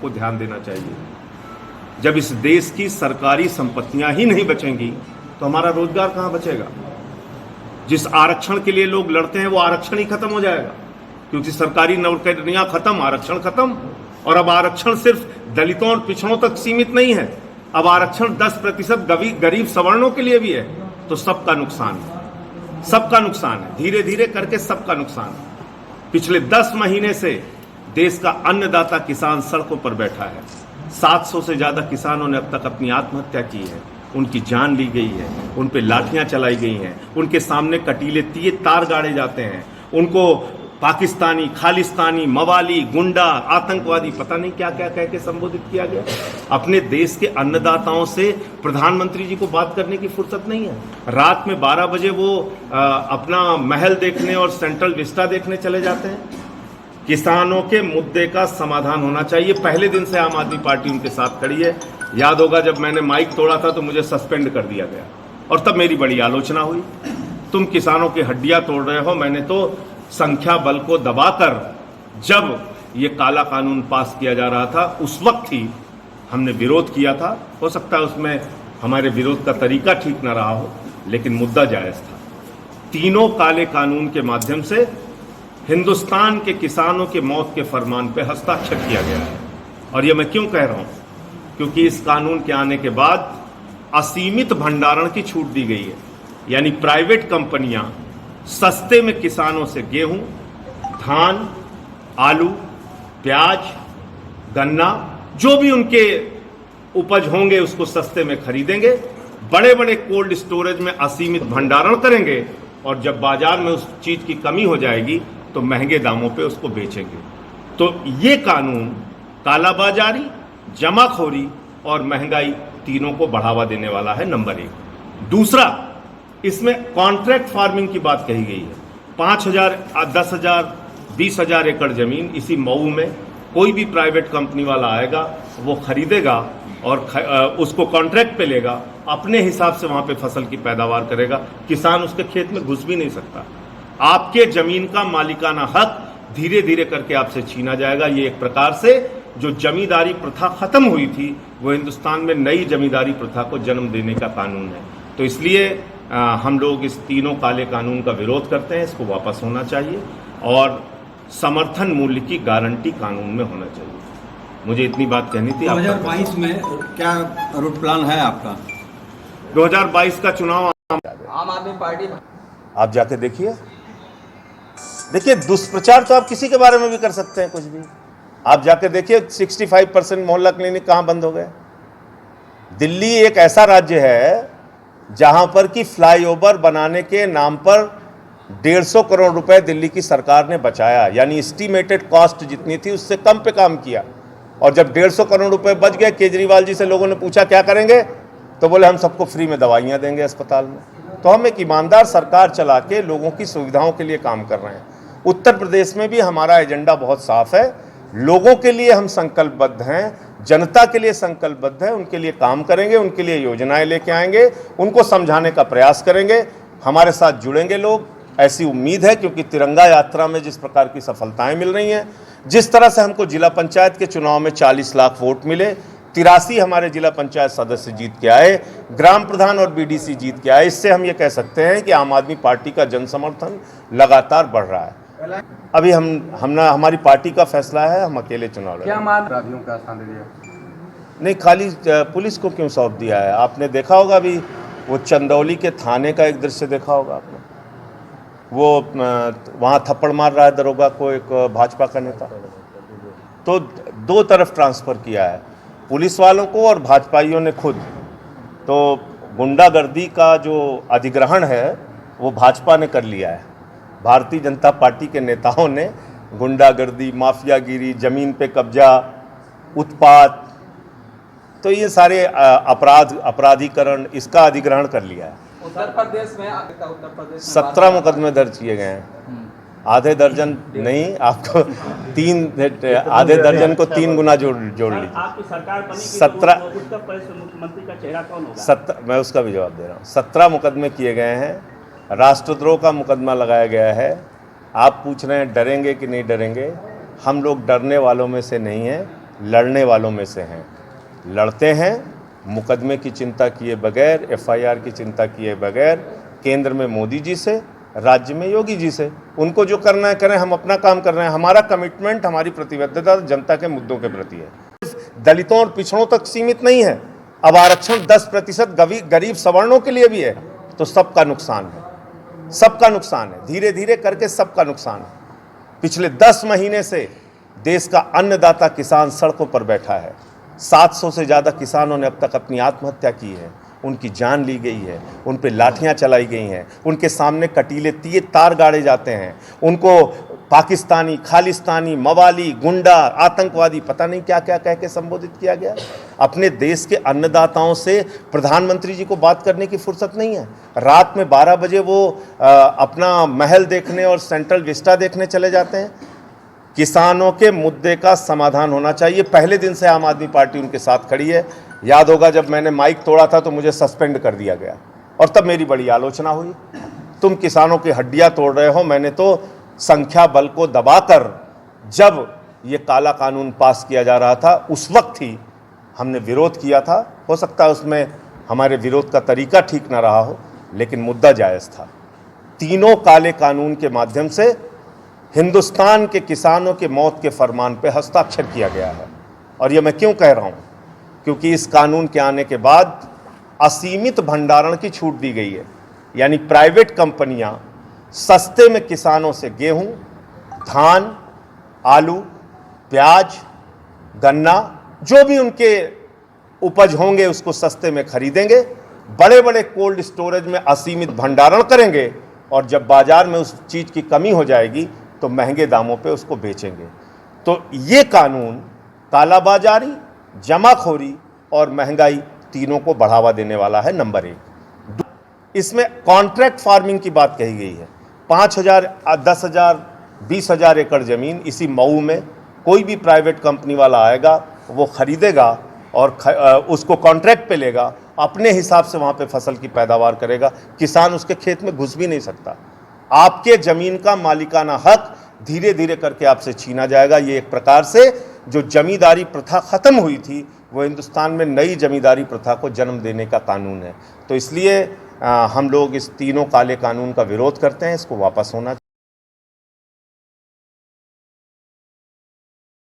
को ध्यान देना चाहिए। जब इस देश की सरकारी संपत्तियां ही नहीं बचेंगी तो हमारा रोजगार कहां बचेगा। जिस आरक्षण के लिए लोग लड़ते हैं वो आरक्षण ही खत्म हो जाएगा, क्योंकि सरकारी नौकरियां खत्म, आरक्षण खत्म। और अब आरक्षण सिर्फ दलितों और पिछड़ों तक सीमित नहीं है, अब आरक्षण 10% गरीब सवर्णों के लिए भी है। तो सबका नुकसान है, सबका नुकसान है, धीरे धीरे करके सबका नुकसान है। पिछले 10 महीने से देश का अन्नदाता किसान सड़कों पर बैठा है। 700 से ज्यादा किसानों ने अब तक अपनी आत्महत्या की है, उनकी जान ली गई है, उन पे लाठियां चलाई गई हैं, उनके सामने कटीले तार गाड़े जाते हैं, उनको पाकिस्तानी, खालिस्तानी, मवाली, गुंडा, आतंकवादी, पता नहीं क्या क्या कह के संबोधित किया गया। अपने देश के अन्नदाताओं से प्रधानमंत्री जी को बात करने की फुर्सत नहीं है। रात में 12 बजे वो अपना महल देखने और सेंट्रल विस्टा देखने चले जाते हैं। किसानों के मुद्दे का समाधान होना चाहिए। पहले दिन से आम आदमी पार्टी उनके साथ खड़ी है। याद होगा जब मैंने माइक तोड़ा था तो मुझे सस्पेंड कर दिया गया और तब मेरी बड़ी आलोचना हुई, तुम किसानों की हड्डियां तोड़ रहे हो। मैंने तो संख्या बल को दबाकर जब ये काला कानून पास किया जा रहा था उस वक्त ही हमने विरोध किया था। हो सकता है उसमें हमारे विरोध का तरीका ठीक न रहा हो, लेकिन मुद्दा जायज था। तीनों काले कानून के माध्यम से हिंदुस्तान के किसानों के मौत के फरमान पे हस्ताक्षर किया गया है। और ये मैं क्यों कह रहा हूं, क्योंकि इस कानून के आने के बाद असीमित भंडारण की छूट दी गई है। यानी प्राइवेट कंपनियां सस्ते में किसानों से गेहूं, धान, आलू, प्याज, गन्ना, जो भी उनके उपज होंगे उसको सस्ते में खरीदेंगे, बड़े बड़े कोल्ड स्टोरेज में असीमित भंडारण करेंगे और जब बाजार में उस चीज की कमी हो जाएगी तो महंगे दामों पे उसको बेचेंगे। तो ये कानून कालाबाजारी, जमाखोरी और महंगाई तीनों को बढ़ावा देने वाला है, नंबर 1। दूसरा, इसमें कॉन्ट्रैक्ट फार्मिंग की बात कही गई है। 5,000, 10,000, 20,000 एकड़ जमीन इसी मऊ में कोई भी प्राइवेट कंपनी वाला आएगा, वो खरीदेगा और उसको कॉन्ट्रैक्ट पे लेगा, अपने हिसाब से वहां पे फसल की पैदावार करेगा। किसान उसके खेत में घुस भी नहीं सकता। आपके जमीन का मालिकाना हक धीरे धीरे करके आपसे छीना जाएगा। ये एक प्रकार से जो जमींदारी प्रथा खत्म हुई थी वो हिंदुस्तान में नई जमींदारी प्रथा को जन्म देने का कानून है। तो इसलिए हम लोग इस तीनों काले कानून का विरोध करते हैं। इसको वापस होना चाहिए और समर्थन मूल्य की गारंटी कानून में होना चाहिए। मुझे इतनी बात कहनी थी। 2022 में क्या रूट प्लान है आपका? 2022 का चुनाव आम आदमी पार्टी, आप जाके देखिए, दुष्प्रचार तो आप किसी के बारे में भी कर सकते हैं, कुछ भी। आप जाके देखिए 65% मोहल्ला क्लिनिक कहां बंद हो गए। दिल्ली एक ऐसा राज्य है जहां पर कि फ्लाईओवर बनाने के नाम पर 150 करोड़ रुपए दिल्ली की सरकार ने बचाया। यानी एस्टिमेटेड कॉस्ट जितनी थी उससे कम पे काम किया। और जब 150 करोड़ रुपए बच गए, केजरीवाल जी से लोगों ने पूछा क्या करेंगे, तो बोले हम सबको फ्री में दवाइयां देंगे अस्पताल में। तो हम एक ईमानदार सरकार चला के लोगों की सुविधाओं के लिए काम कर रहे हैं। उत्तर प्रदेश में भी हमारा एजेंडा बहुत साफ है। लोगों के लिए हम संकल्पबद्ध हैं, जनता के लिए संकल्पबद्ध हैं, उनके लिए काम करेंगे, उनके लिए योजनाएं लेके आएंगे, उनको समझाने का प्रयास करेंगे। हमारे साथ जुड़ेंगे लोग, ऐसी उम्मीद है, क्योंकि तिरंगा यात्रा में जिस प्रकार की सफलताएं मिल रही हैं, जिस तरह से हमको जिला पंचायत के चुनाव में 40 लाख वोट मिले, 83 हमारे जिला पंचायत सदस्य जीत के आए, ग्राम प्रधान और बीडीसी जीत के आए, इससे हम ये कह सकते हैं कि आम आदमी पार्टी का जन समर्थन लगातार बढ़ रहा है। अभी हमारी पार्टी का फैसला है, हम अकेले चुनाव लड़ेंगे। अपराधियों का स्थान दे दिया? नहीं, खाली पुलिस को क्यों सौंप दिया है? आपने देखा होगा अभी वो चंदौली के थाने का एक दृश्य देखा होगा आपने, वो वहाँ थप्पड़ मार रहा है दरोगा को एक भाजपा का नेता। तो 2 तरफ ट्रांसफ़र किया है, पुलिस वालों को और भाजपाइयों ने खुद। तो गुंडागर्दी का जो अधिग्रहण है वो भाजपा ने कर लिया है। भारतीय जनता पार्टी के नेताओं ने गुंडागर्दी, माफियागिरी, ज़मीन पे कब्जा, उत्पात, तो ये सारे अपराधीकरण, इसका अधिग्रहण कर लिया है। उत्तर प्रदेश में 17 मुकदमे दर्ज किए गए हैं। आधे दर्जन नहीं, आपको आधे दर्जन को 3 गुना जोड़ लीजिए। आपकी सरकार बनी 17 उत्तर प्रदेश मुख्यमंत्री का चेहरा कौन होगा? मैं उसका भी जवाब दे रहा हूँ। 17 मुकदमे किए गए हैं, राष्ट्रद्रोह का मुकदमा लगाया गया है। आप पूछ रहे हैं डरेंगे कि नहीं डरेंगे? हम लोग डरने वालों में से नहीं हैं। लड़ने वालों में से हैं। लड़ते हैं मुकदमे की चिंता किए बगैर, FIR की चिंता किए बगैर, केंद्र में मोदी जी से, राज्य में योगी जी से। उनको जो करना है करें, हम अपना काम कर रहे हैं। हमारा कमिटमेंट, हमारी प्रतिबद्धता जनता के मुद्दों के प्रति है। दलितों और पिछड़ों तक सीमित नहीं है, अब आरक्षण 10% गरीब सवर्णों के लिए भी है। तो सबका नुकसान है, सबका नुकसान है, धीरे धीरे करके सबका नुकसान है। पिछले 10 महीने से देश का अन्नदाता किसान सड़कों पर बैठा है। 700 से ज़्यादा किसानों ने अब तक अपनी आत्महत्या की है, उनकी जान ली गई है, उन पे लाठियां चलाई गई हैं, उनके सामने कटीले तार गाड़े जाते हैं, उनको पाकिस्तानी, खालिस्तानी, मवाली, गुंडा, आतंकवादी, पता नहीं क्या क्या कह के संबोधित किया गया। अपने देश के अन्नदाताओं से प्रधानमंत्री जी को बात करने की फुर्सत नहीं है। रात में 12 बजे वो अपना महल देखने और सेंट्रल विस्टा देखने चले जाते हैं। किसानों के मुद्दे का समाधान होना चाहिए। पहले दिन से आम आदमी पार्टी उनके साथ खड़ी है। याद होगा जब मैंने माइक तोड़ा था तो मुझे सस्पेंड कर दिया गया और तब मेरी बड़ी आलोचना हुई, तुम किसानों की हड्डियां तोड़ रहे हो। मैंने तो संख्या बल को दबाकर, जब ये काला कानून पास किया जा रहा था उस वक्त ही हमने विरोध किया था। हो सकता है उसमें हमारे विरोध का तरीका ठीक ना रहा हो, लेकिन मुद्दा जायज़ था। तीनों काले कानून के माध्यम से हिंदुस्तान के किसानों के मौत के फरमान पे हस्ताक्षर किया गया है। और ये मैं क्यों कह रहा हूँ, क्योंकि इस कानून के आने के बाद असीमित भंडारण की छूट दी गई है। यानी प्राइवेट कंपनियां सस्ते में किसानों से गेहूं, धान, आलू, प्याज, गन्ना, जो भी उनके उपज होंगे उसको सस्ते में खरीदेंगे, बड़े बड़े कोल्ड स्टोरेज में असीमित भंडारण करेंगे और जब बाजार में उस चीज़ की कमी हो जाएगी तो महंगे दामों पे उसको बेचेंगे। तो ये कानून कालाबाजारी, जमाखोरी और महंगाई तीनों को बढ़ावा देने वाला है। नंबर 1, इसमें कॉन्ट्रैक्ट फार्मिंग की बात कही गई है। 5,000, 10,000, 20,000 एकड़ ज़मीन इसी मऊ में कोई भी प्राइवेट कंपनी वाला आएगा, वो खरीदेगा और उसको कॉन्ट्रैक्ट पे लेगा, अपने हिसाब से वहाँ पे फसल की पैदावार करेगा। किसान उसके खेत में घुस भी नहीं सकता। आपके ज़मीन का मालिकाना हक धीरे धीरे करके आपसे छीना जाएगा। ये एक प्रकार से जो जमींदारी प्रथा ख़त्म हुई थी, वो हिंदुस्तान में नई जमींदारी प्रथा को जन्म देने का कानून है। तो इसलिए हम लोग इस तीनों काले कानून का विरोध करते हैं। इसको वापस होना